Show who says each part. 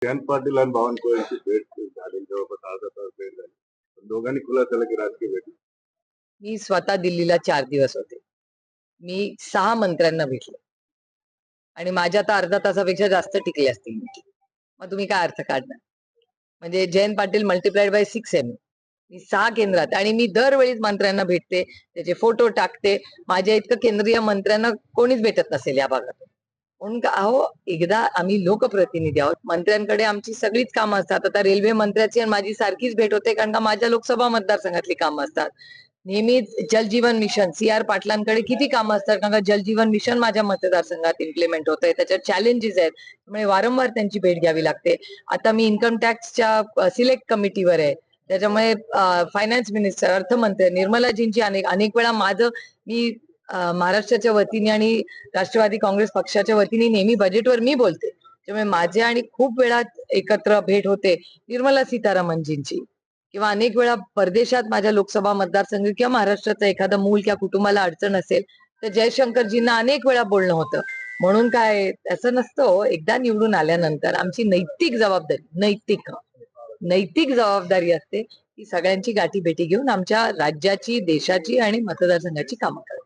Speaker 1: जयंत पाटील आणि बावनकुळेंची भेट झाली, जवळपास अर्धा तास भेट झाली. पण दोघांनी खुलासा केला की राजकीय भेट.
Speaker 2: मी स्वतः दिल्लीला 4 दिवस होते. मी 6 मंत्र्यांना भेटले आणि माझ्या तर अर्धा तासापेक्षा जास्त टिकले असतील meeting. मग तुम्ही काय अर्थ काढणार? म्हणजे जयंत पाटील मल्टिप्लाइड बाय 6 आहे मी 6 केंद्रात आणि मी दरवेळी मंत्र्यांना भेटते, त्याचे फोटो टाकते. माझ्या इतकं केंद्रीय मंत्र्यांना कोणीच भेटत नसेल या भागात. म्हणून अहो, एकदा आम्ही लोकप्रतिनिधी आहोत, मंत्र्यांकडे आमची सगळीच कामं असतात. आता रेल्वे मंत्र्याची आणि माझी सारखीच भेट होते, कारण का माझ्या लोकसभा मतदारसंघातली कामं असतात. नेहमीच जलजीवन मिशन CR पाटलांकडे किती कामं असतात, कारण का जलजीवन मिशन माझ्या मतदारसंघात इम्प्लिमेंट होतंय, त्याच्यात चॅलेंजेस आहेत, त्यामुळे वारंवार त्यांची भेट घ्यावी लागते. आता मी इन्कम टॅक्सच्या सिलेक्ट कमिटीवर आहे, त्याच्यामुळे फायनान्स मिनिस्टर, अर्थमंत्री निर्मलाजींची अनेक वेळा मी महाराष्ट्राच्या वतीने आणि राष्ट्रवादी काँग्रेस पक्षाच्या वतीने नेहमी बजेटवर मी बोलते, त्यामुळे माझे आणि खूप वेळा एकत्र भेट होते निर्मला सीतारामनजींची, किंवा अनेक वेळा परदेशात माझ्या लोकसभा मतदारसंघ किंवा महाराष्ट्राचं एखादं मूल किंवा कुटुंबाला अडचण असेल तर जयशंकरजींना अनेक वेळा बोलणं होतं. म्हणून काय असं नसतं, एकदा निवडून आल्यानंतर आमची नैतिक जबाबदारी असते की सगळ्यांची गाठी भेटी घेऊन आमच्या राज्याची, देशाची आणि मतदारसंघाची कामं करायची.